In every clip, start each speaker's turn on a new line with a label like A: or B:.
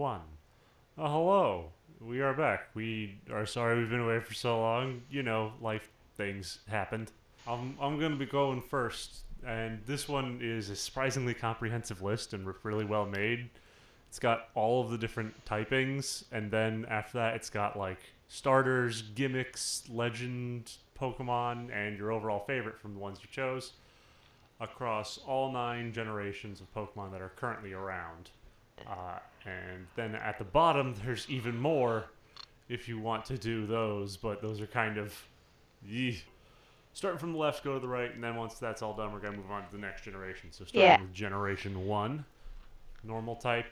A: Juan. Hello. We are back. We are sorry we've been away for so long. You know, life things happened. I'm going to be going first, and this one is a surprisingly comprehensive list and really well made. It's got all of the different typings, and then after that, it's got like starters, gimmicks, legend, Pokemon, and your overall favorite from the ones you chose across all 9 generations of Pokemon that are currently around. And then at the bottom, there's even more if you want to do those, but those are kind of. Yee. Starting from the left, go to the right, and then once that's all done, we're going to move on to the next generation. So starting with Generation 1, normal type.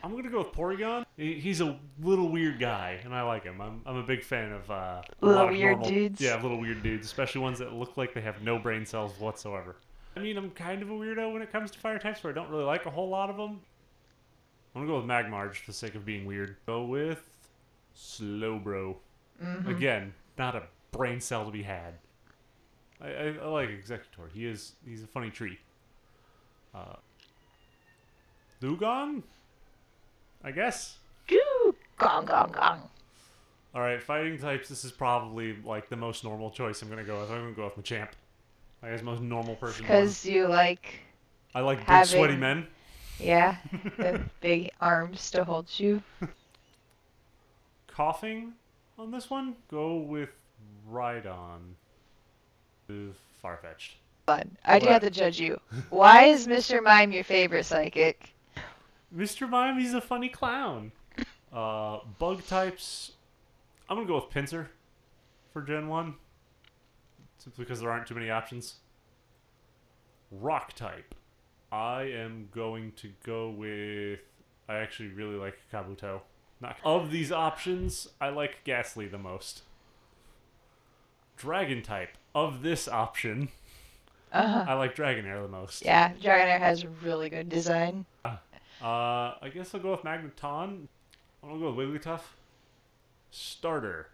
A: I'm going to go with Porygon. He's a little weird guy, and I like him. I'm a big fan of a
B: Little
A: lot of
B: weird
A: normal,
B: dudes.
A: yeah, little weird dudes, especially ones that look like they have no brain cells whatsoever. I mean, I'm kind of a weirdo when it comes to fire types, where I don't really like a whole lot of them. I'm going to go with Magmar just for the sake of being weird. Go with Slowbro.
B: Mm-hmm.
A: Again, not a brain cell to be had. I like Executor. He's a funny tree. Dugong? I guess.
B: Gong, gong, gong.
A: Alright, fighting types, this is probably like the most normal choice I'm going to go with. I'm going to go with Machamp. I guess most normal person one.
B: Because you like
A: I like big
B: having-
A: sweaty men.
B: Yeah, the big arms to hold you.
A: Coughing on this one? Go with Rhydon. Farfetch'd.
B: Fun. I do have to judge you. Why is Mr. Mime your favorite psychic?
A: Mr. Mime, he's a funny clown. Bug types, I'm going to go with Pinsir for Gen 1. Simply because there aren't too many options. Rock type, I am going to go with... I actually really like Kabuto. Of these options, I like Ghastly the most. Dragon type, of this option, I like Dragonair the most.
B: Yeah, Dragonair has really good design.
A: I guess I'll go with Magneton. I'm gonna go with Wigglytuff. Starter.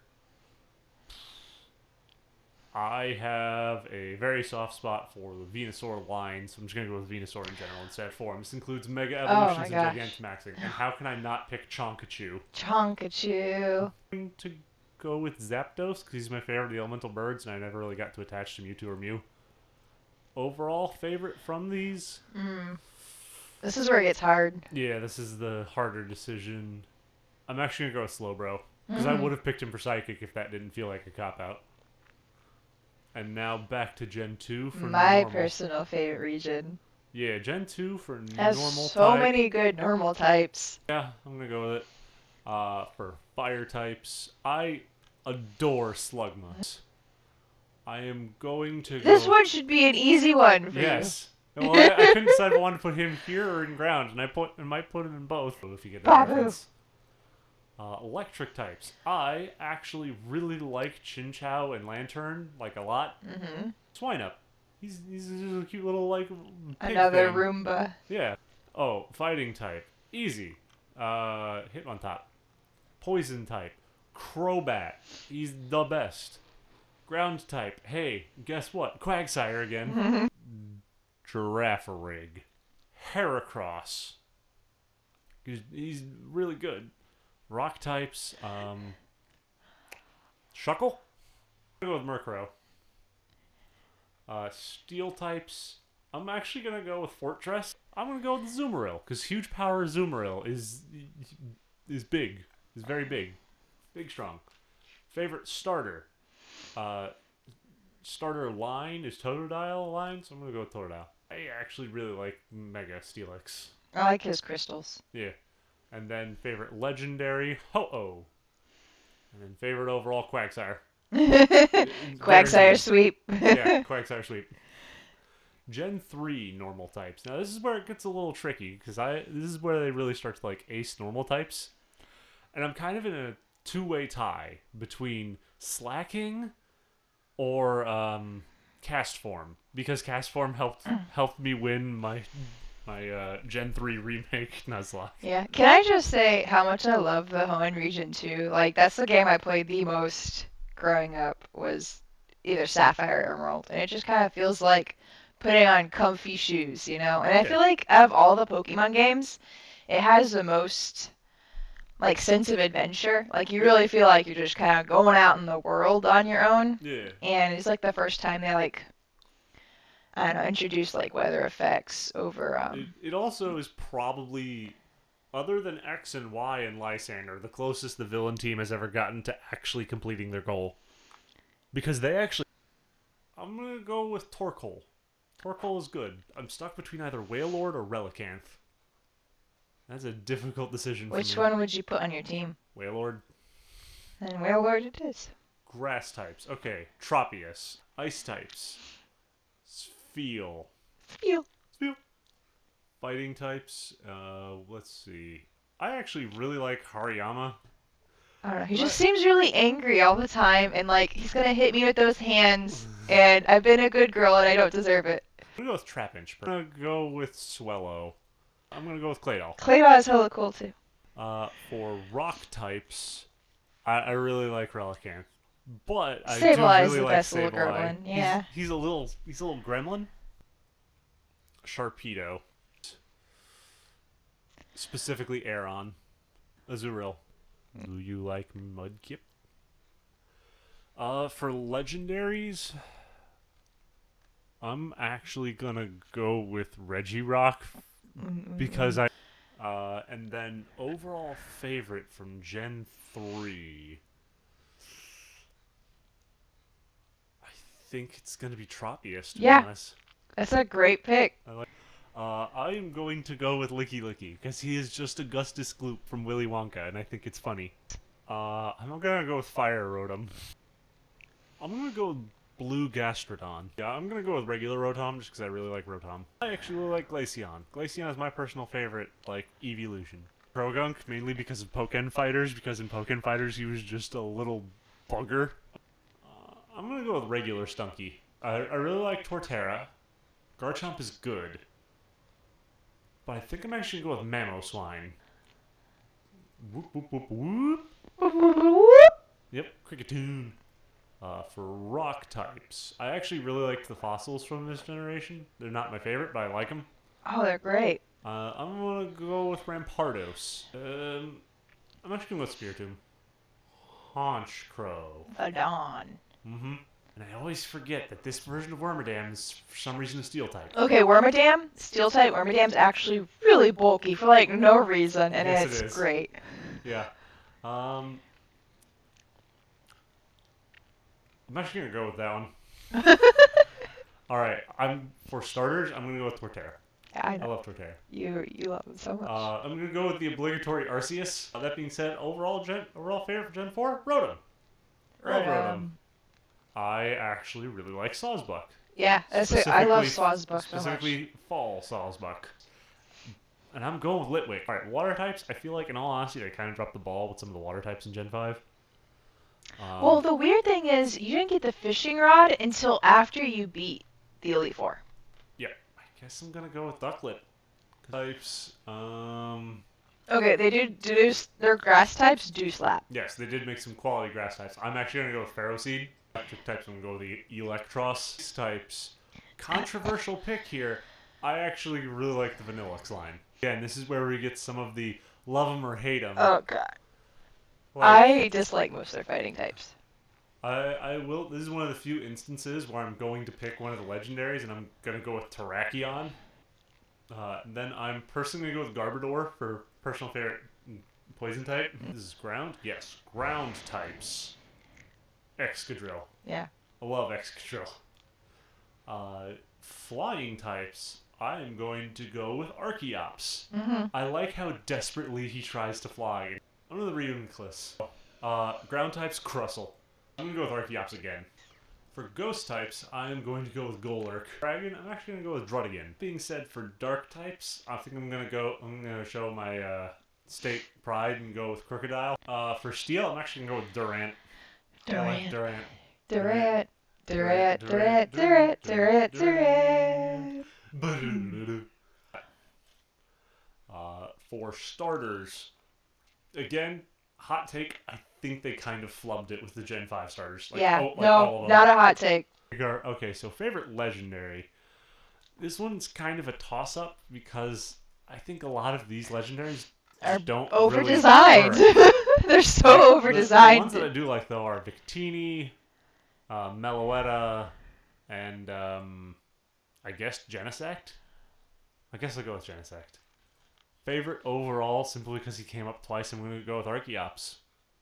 A: I have a very soft spot for the Venusaur line, so I'm just gonna go with Venusaur in general instead form. This includes Mega Evolutions and Gigantamaxing. And how can I not pick Chonkachu?
B: Chonkachu.
A: I'm going to go with Zapdos because he's my favorite of the elemental birds, and I never really got to attach to Mewtwo or Mew. Overall favorite from these?
B: This is where it gets hard.
A: Yeah, this is the harder decision. I'm actually gonna go with Slowbro because I would have picked him for Psychic if that didn't feel like a cop out. And now back to Gen 2 for
B: my
A: normal.
B: personal favorite region.
A: Yeah, Gen 2 for
B: Has
A: normal
B: so
A: type.
B: many good normal types.
A: Yeah, I'm gonna go with it. For fire types, I adore Slugma. I am going to go...
B: This one should be an easy one for
A: Yes. Well, I couldn't decide if I wanted to put him here or in ground, and I might put him in both if you get that reference. Electric types. I actually really like Chinchou and Lantern, like a lot. Swineup. He's just a cute little, like, pig
B: Another
A: thing.
B: Roomba.
A: Yeah. Oh, fighting type. Easy. Hitmontop. Poison type. Crobat. He's the best. Ground type. Hey, guess what? Quagsire again. Girafarig. Heracross. He's really good. Rock types. Shuckle? I'm going to go with Murkrow. Steel types. I'm actually going to go with Fortress. I'm going to go with Azumarill, because huge power Azumarill is big. Is very big. Big, strong. Favorite starter. Starter line is Totodile line, so I'm going to go with Totodile. I actually really like Mega Steelix.
B: I like his crystals.
A: Yeah. And then favorite legendary, Ho-Oh. And then favorite overall, Quagsire.
B: Quagsire sweep.
A: Yeah, Quagsire sweep. Gen 3 normal types. Now this is where it gets a little tricky, because this is where they really start to like ace normal types. And I'm kind of in a two-way tie between slacking or cast form, because cast form helped me win my Gen 3 remake Nuzlocke.
B: Yeah. Can I just say how much I love the Hoenn region too? Like, that's the game I played the most growing up, was either Sapphire or Emerald. And it just kind of feels like putting on comfy shoes, you know? And I
A: Yeah.
B: feel like out of all the Pokemon games, it has the most like sense of adventure. Like you really feel like you're just kind of going out in the world on your own.
A: Yeah.
B: And it's like the first time they like I don't know introduced like weather effects over
A: It also is probably, other than X and Y and Lysander, the closest the villain team has ever gotten to actually completing their goal. Because they actually. I'm gonna go with Torkoal. Torkoal is good. I'm stuck between either Wailord or Relicanth. That's a difficult decision for
B: which
A: me.
B: one would you put on your team?
A: Wailord.
B: And Wailord it is.
A: Grass types. Okay. Tropius. Ice types. Spheal.
B: Feel.
A: Spheal. Fighting types. Let's see. I actually really like Hariyama.
B: I don't know. He just seems really angry all the time, and like he's gonna hit me with those hands. And I've been a good girl, and I don't deserve it.
A: I'm gonna go with Trapinch. I'm gonna go with Swellow. I'm gonna go with Claydol.
B: Claybot is hella cool too.
A: For rock types, I really like Relicanth, but I do
B: Sableye is
A: really
B: the
A: like
B: best little
A: Sableye.
B: gremlin. Yeah.
A: He's a little gremlin. Sharpedo, specifically Aeron, Azurill. Do you like Mudkip? For legendaries, I'm actually gonna go with Regirock because and then overall favorite from Gen 3. I think it's gonna be Tropius, to be honest.
B: That's a great pick.
A: I am going to go with Licky Licky because he is just Augustus Gloop from Willy Wonka, and I think it's funny. I'm gonna go with Fire Rotom. I'm gonna go with Blue Gastrodon. Yeah, I'm gonna go with regular Rotom just because I really like Rotom. I actually really like Glaceon. Glaceon is my personal favorite, like, evolution. Croagunk, mainly because of Pokken Fighters, because in Pokken Fighters he was just a little bugger. I'm gonna go with regular Stunky. I really like Torterra. Garchomp is good. But I think I'm actually gonna go with Mamoswine. Whoop, whoop, whoop, whoop. Yep, Cricketune. For rock types, I actually really liked the fossils from this generation. They're not my favorite, but I like them.
B: Oh, they're great.
A: I'm gonna go with Rampardos. I'm actually gonna go with Spiritomb. Honchkrow.
B: The Dawn.
A: Mm-hmm. And I always forget that this version of Wormadam is, for some reason, a steel type.
B: Okay, Wormadam, steel type Wormadam's actually really bulky for like no reason, and
A: Yes,
B: it's
A: it is.
B: great.
A: Yeah. I'm actually gonna go with that one. All right. For starters, I'm gonna go with Torterra.
B: I know.
A: I love Torterra.
B: You love it so much.
A: I'm gonna go with the obligatory Arceus. That being said, overall favorite for Gen 4, Rotom. Rotom. I actually really like Sawsbuck.
B: Yeah, I love Swazbuck so much.
A: Specifically fall Sawsbuck. And I'm going with Litwick. Alright, water types, I feel like in all honesty I kind of dropped the ball with some of the water types in Gen 5.
B: Well, the weird thing is you didn't get the fishing rod until after you beat the Elite Four.
A: Yeah, I guess I'm gonna go with Ducklet. Types,
B: Okay, they do their grass types do slap.
A: yes, they did make some quality grass types. I'm actually gonna go with Ferroseed. Electric types, I'm gonna go with the Electros types. Controversial pick here. I actually really like the Vanillux line. Again, this is where we get some of the love 'em or hate 'em.
B: Oh god.
A: Like,
B: I dislike most of their fighting types.
A: I will. This is one of the few instances where I'm going to pick one of the legendaries, and I'm gonna go with Terrakion. Then I'm personally gonna go with Garbodor for personal favorite poison type. This is ground. Yes, ground types. Excadrill.
B: Yeah.
A: I love Excadrill. Flying types. I am going to go with Archeops.
B: Mm-hmm.
A: I like how desperately he tries to fly. I'm going to Reuniclus. Ground types, Crustle. I'm going to go with Archeops again. For ghost types, I am going to go with Golurk. Dragon, I'm actually going to go with Druddigon. Being said, for dark types, I think I'm going to show my state pride and go with Crocodile. For steel, I'm actually going to go with Durant. I like Durant.
B: Durant.
A: For starters, again, hot take, I think they kind of flubbed it with the Gen 5 starters. Like,
B: Yeah,
A: all of them.
B: no, not a hot take.
A: Okay, so favorite legendary. This one's kind of a toss-up because I think a lot of these legendaries
B: Are
A: just don't
B: over
A: really
B: designed.
A: work.
B: They're so
A: Like
B: over
A: the ones that
B: designed.
A: I do like though are Victini, Meloetta, and I guess Genesect. I guess I'll go with Genesect. Favorite overall, simply because he came up twice, I'm going to go with Archeops.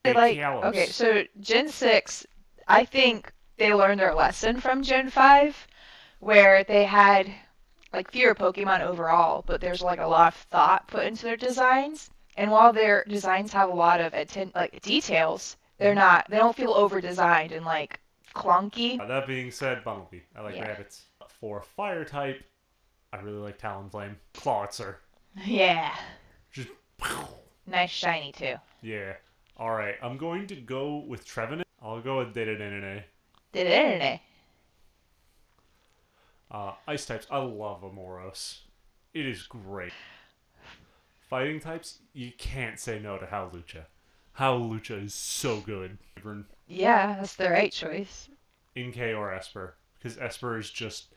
B: They
A: Hey,
B: like okay,
A: Kalos.
B: so Gen 6, I think they learned their lesson from Gen 5 where they had like fewer Pokemon overall, but there's like a lot of thought put into their designs. And while their designs have a lot of like details, they don't feel over designed and like clunky.
A: That being said, Bumblebee. I like
B: Yeah.
A: rabbits. For fire type, I really like Talonflame. Clawitzer.
B: Yeah.
A: Just
B: Nice shiny too.
A: yeah. Alright, I'm going to go with Trevenant. I'll go with Dedenne.
B: Did it?
A: Ice types, I love Amoros. It is great. Fighting types, you can't say no to Howlucha. Howlucha is so good.
B: Yeah, that's the right choice.
A: Inkay or Esper. Because Esper is just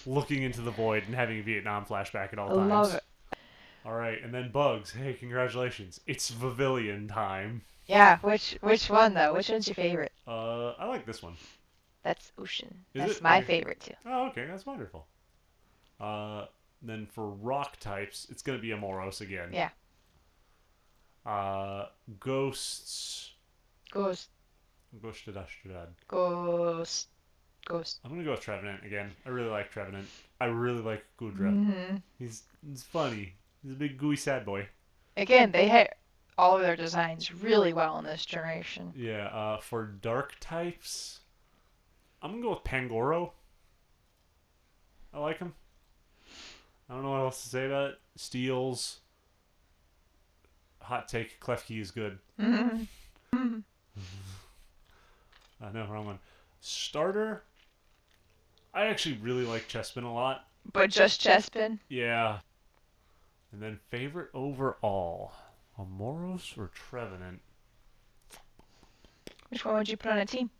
A: looking into the void and having a Vietnam flashback at all
B: I love
A: times.
B: it.
A: Alright, and then Bugs. Hey, congratulations. It's Pavilion time.
B: Yeah, which one though? Which one's your favorite?
A: I like this one.
B: That's Ocean.
A: Is
B: That's
A: it?
B: my
A: Okay.
B: favorite too.
A: Oh, okay, that's wonderful. Then for rock types, it's gonna be Amoros again.
B: Yeah.
A: Ghosts.
B: Ghost,
A: Ghost.
B: ghost, ghost.
A: I'm gonna go with Trevenant again. I really like Trevenant. I really like Gudra.
B: Mm-hmm.
A: He's funny. He's a big gooey sad boy.
B: Again, they hit all of their designs really well in this generation.
A: Yeah. For dark types, I'm gonna go with Pangoro. I like him. I don't know what else to say about it. Steels. Hot take. Klefki is good.
B: Mm-hmm.
A: No, wrong one. Starter. I actually really like Chespin a lot.
B: But just Chespin?
A: Yeah. And then favorite overall, Amoros or Trevenant?
B: Which one would you put on a team?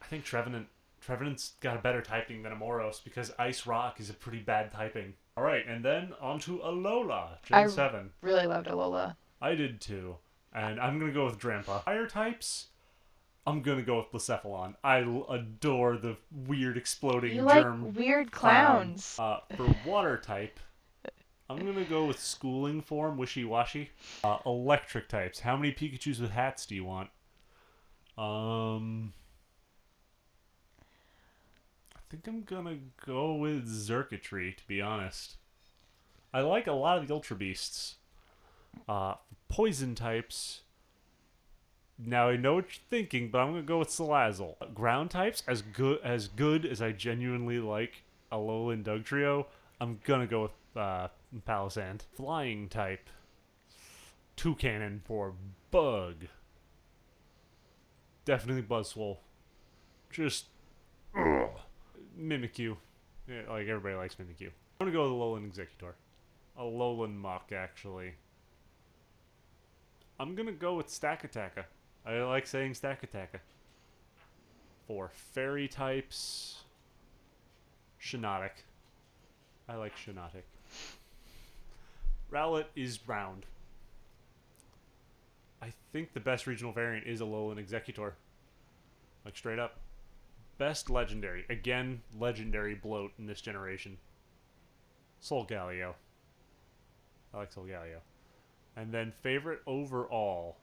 A: I think Trevenant. Trevenant's got a better typing than Amoros because Ice Rock is a pretty bad typing. All right, and then on to Alola, Gen 7.
B: Really loved Alola.
A: I did too. And I'm going to go with Drampa. Fire types, I'm going to go with Blacephalon. I adore the weird exploding
B: You like
A: germ
B: weird
A: clown.
B: clowns.
A: For water type, I'm going to go with schooling form, Wishy Washy. Electric types, how many Pikachus with hats do you want? I think I'm going to go with Xurkitree, to be honest. I like a lot of the Ultra Beasts. Poison types. Now I know what you're thinking, but I'm gonna go with Salazzle. Ground types, as good as I genuinely like Alolan Dugtrio, I'm gonna go with Palossand. Flying type, Toucannon for Bug. Definitely Buzzwole. Just Mimikyu. Yeah, like everybody likes Mimikyu. I'm gonna go with Alolan Executor. Alolan Mach, actually. I'm gonna go with Stakataka. I like saying Stakataka. For fairy types, Shiinotic. I like Shiinotic. Rowlet is round. I think the best regional variant is Alolan Executor. Like straight up. Best legendary. Again, legendary bloat in this generation. Solgaleo. I like Solgaleo. And then favorite overall.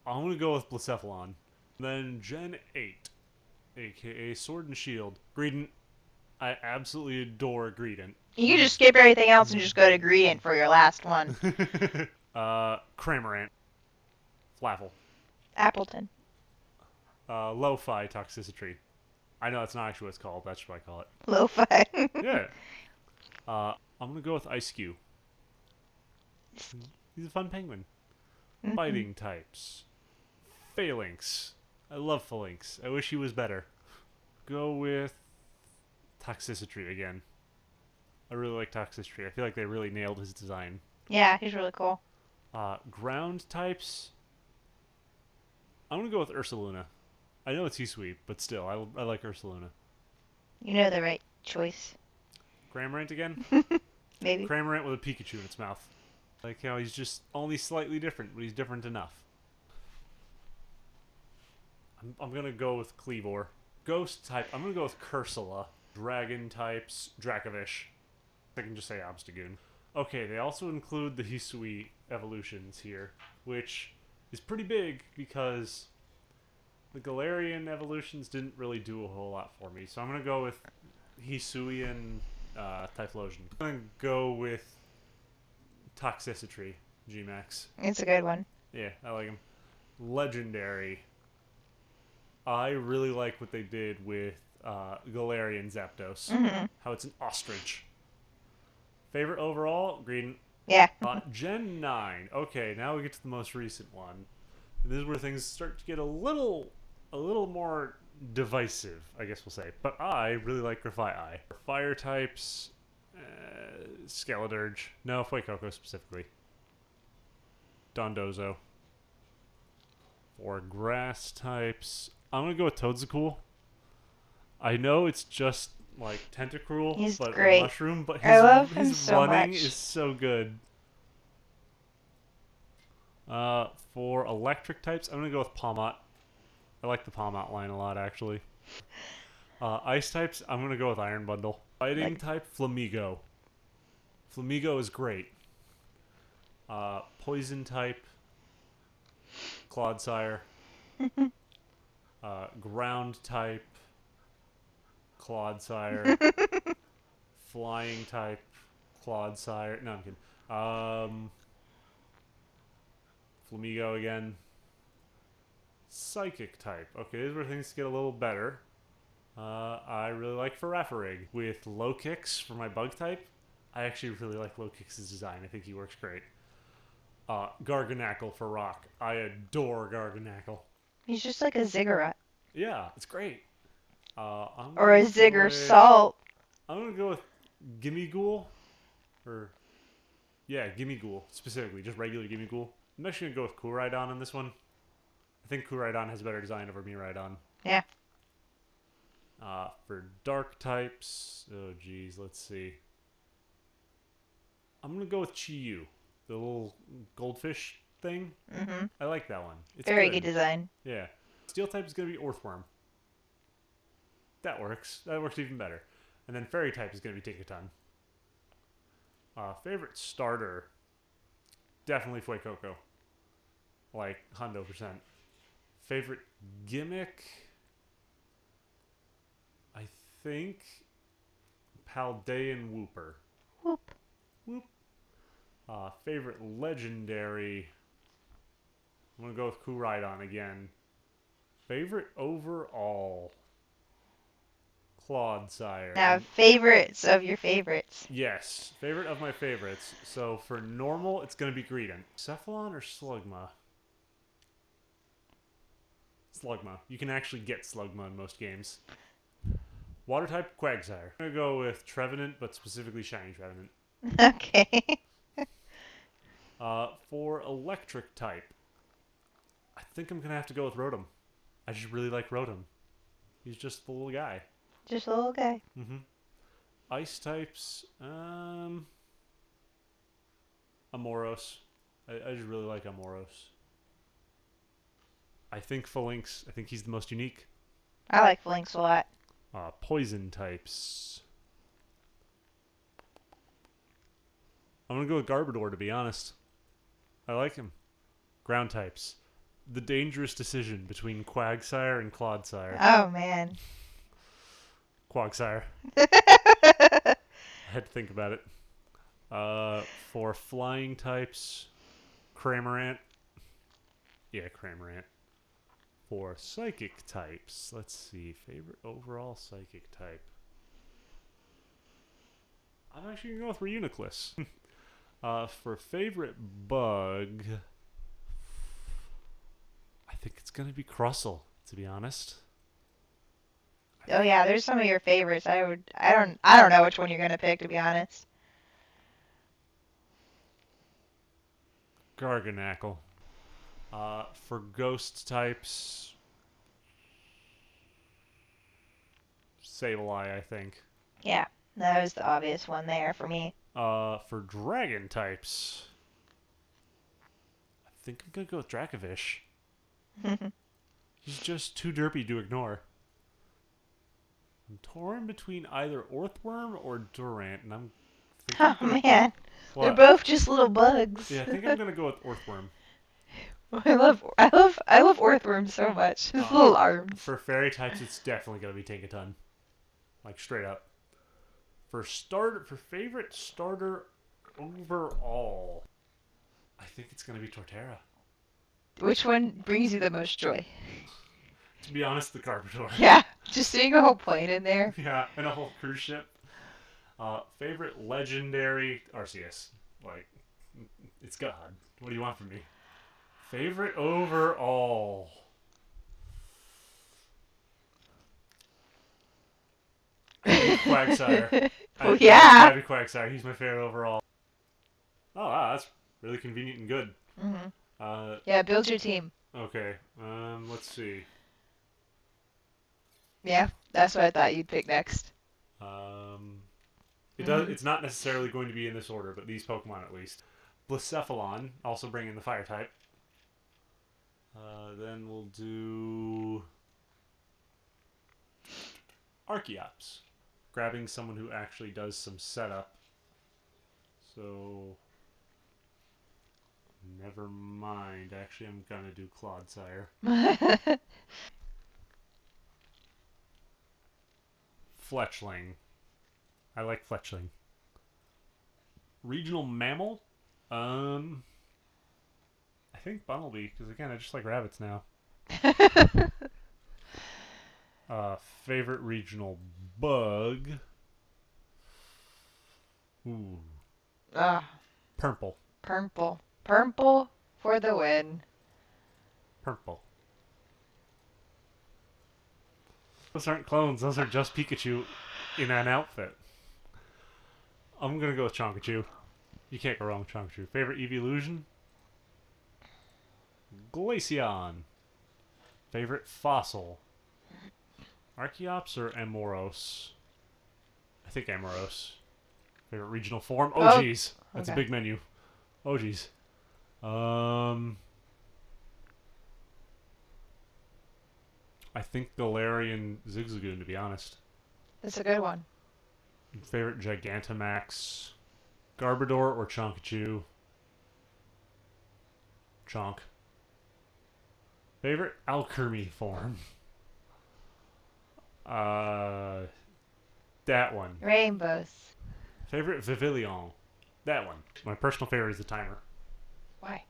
A: I'm going to go with Blacephalon. Then Gen 8, aka Sword and Shield. Greedent. I absolutely adore Greedent.
B: You can just skip everything else and just go to Greedent for your last one.
A: Cramorant. Flaffle.
B: Appleton.
A: Lo-Fi Toxicity. I know that's not actually what it's called. That's what I call it.
B: Lo-fi.
A: Yeah. I'm going to go with Ice-Q. He's a fun penguin. Fighting types. Phalanx. I love Phalanx. I wish he was better. Go with Toxicity again. I really like Toxicity. I feel like they really nailed his design.
B: Yeah, he's really cool.
A: Ground types. I'm going to go with Ursaluna. I know it's Heat-Sweep, but still, I like Ursaluna.
B: You know the right choice.
A: Cramorant again?
B: Maybe.
A: Cramorant with a Pikachu in its mouth. Like how he's just only slightly different, but he's different enough. I'm gonna go with Cleavor. Ghost type, I'm gonna go with Cursula. Dragon types, Dracovish. I can just say Obstagoon. Okay, they also include the Hisui evolutions here, which is pretty big because the Galarian evolutions didn't really do a whole lot for me. So I'm gonna go with Hisuian Typhlosion. I'm gonna go with Toxicity Gmax.
B: It's a good one.
A: Yeah, I like him. Legendary. I really like what they did with Galarian Zapdos.
B: Mm-hmm.
A: How it's an ostrich. Favorite overall? Green.
B: Yeah.
A: Gen 9. Okay, now we get to the most recent one. And this is where things start to get a little more divisive, I guess we'll say. But I really like Grafaiai. Fire types, Skeledirge. No, Fuecoco specifically. Dondozo. For grass types, I'm gonna go with Toadstool. I know it's just like Tentacruel,
B: He's
A: but
B: great.
A: a mushroom. But
B: I love him
A: his
B: so
A: running
B: much.
A: is so good. For electric types, I'm gonna go with Palmot. I like the Palmot line a lot, actually. Ice types, I'm gonna go with Iron Bundle. Fighting type, Flamigo. Flamigo is great. Poison type, Clodsire. Ground type, Clodsire. Flying type, Clodsire. No, I'm kidding. Flamigo again. Psychic type. Okay, this is where things get a little better. I really like Farafrig. With low kicks for my bug type, I actually really like low kicks' design. I think he works great. Garganackle for rock. I adore Garganackle.
B: He's just like a ziggurat.
A: Yeah, it's great.
B: Or a Zigger Salt.
A: I'm gonna go with Gimme Ghoul. Gimme Ghoul specifically, just regular Gimme Ghoul. I'm actually gonna go with Kouraidon on this one. I think Kouraidon has a better design over Miraidon.
B: Yeah.
A: For dark types, oh geez, let's see. I'm gonna go with Chi-Yu, the little goldfish thing.
B: Mm-hmm.
A: I like that one. It's
B: Very good design.
A: Yeah. Steel type is gonna be Earthworm. That works. That works even better. And then fairy type is gonna be Tinkaton. Favorite starter, definitely Fuecoco. Like 100%. Favorite gimmick, I think Paldean Wooper.
B: Whoop.
A: Whoop. Favorite legendary, I'm gonna go with Kouraidon again. Favorite overall, Clodsire.
B: Now, favorites of your favorites.
A: Yes, favorite of my favorites. So for normal, it's gonna be Greedent. Cephalon or Slugma? Slugma. You can actually get Slugma in most games. Water type, Quagsire. I'm gonna go with Trevenant, but specifically Shiny Trevenant.
B: Okay.
A: For electric type, I think I'm gonna have to go with Rotom. I just really like Rotom. He's just the little guy.
B: Just a little guy.
A: Mm-hmm. Ice types, Amoros. I just really like Amoros. I think Phalanx, I think he's the most unique.
B: I like Lynx a lot.
A: Poison types. I'm going to go with Garbodor, to be honest. I like him. Ground types. The dangerous decision between Quagsire and Clodsire.
B: Oh, man.
A: Quagsire. I had to think about it. For flying types, Cramorant. Yeah, Cramorant. For psychic types, let's see. Favorite overall psychic type. I'm actually going to go with Reuniclus. For favorite bug, I think it's going to be Crustle, to be honest.
B: Oh yeah, there's some of your favorites. I don't know which one you're gonna pick, to be honest.
A: Garganackle. For ghost types, Sableye, I think.
B: Yeah, that was the obvious one there for me.
A: For dragon types, I think I'm gonna go with Dracovish. He's just too derpy to ignore. I'm torn between either Orthworm or Durant, and I'm
B: Oh
A: thinking
B: man, they're
A: what?
B: both just little bugs.
A: Yeah, I think I'm gonna go with Orthworm.
B: I love Orthworm so much. His little arms.
A: For fairy types, it's definitely gonna be Tinkaton, like straight up. For favorite starter overall, I think it's gonna be Torterra.
B: Which one brings you the most joy?
A: To be honest, the Carpador.
B: Yeah, just seeing a whole plane in there.
A: Yeah, and a whole cruise ship. Favorite legendary Arceus. Like, it's God. What do you want from me? Favorite overall. Quagsire.
B: Oh yeah.
A: Gotta be Quagsire. He's my favorite overall. Oh, wow, that's really convenient and good.
B: Yeah, build your team.
A: Okay. Let's see.
B: Yeah, that's what I thought you'd pick next.
A: It's not necessarily going to be in this order, but these Pokemon at least. Blacephalon, also bringing the Fire type. Then we'll do Archeops, grabbing someone who actually does some setup. So, never mind. Actually, I'm gonna do Clodsire. Fletchling. I like Fletchling. Regional mammal? I think Bunnelby, because again, I just like rabbits now. Favorite regional bug? Ooh. Purple.
B: Purple for the win.
A: Purple. Those aren't clones. Those are just Pikachu in an outfit. I'm gonna go with Chonkachu. You can't go wrong with Chonkachu. Favorite evolution? Glaceon. Favorite fossil? Archeops or Amoros? I think Amoros. Favorite regional form? Oh, jeez. That's a big menu. Oh, jeez. I think Galarian Zigzagoon, to be honest.
B: That's a good one.
A: Favorite Gigantamax? Garbodor or Chonkachu? Chonk. Favorite Alchemy form? That one.
B: Rainbows.
A: Favorite Vivillon? That one. My personal favorite is the timer.
B: Why?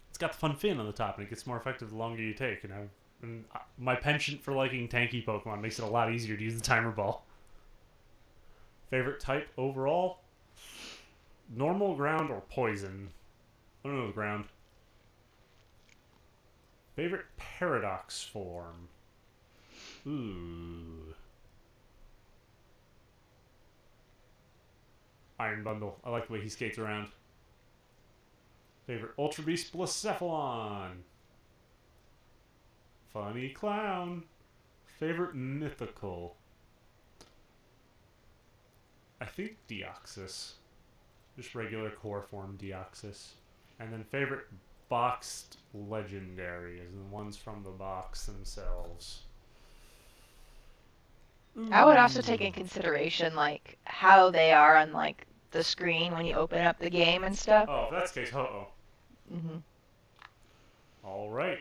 A: It's got the fun fin on the top, and it gets more effective the longer you take. And my penchant for liking tanky Pokemon makes it a lot easier to use the timer ball. Favorite type overall? Normal, ground, or poison? I don't know the ground. Favorite paradox form? Ooh. Iron Bundle. I like the way he skates around. Favorite Ultra Beast? Blacephalon. Funny clown. Favorite mythical? I think Deoxys. Just regular core form Deoxys. And then favorite boxed legendaries, the ones from the box themselves.
B: I would also take in consideration like how they are on like the screen when you open up the game and stuff.
A: Oh, if that's the case, uh-oh. All right.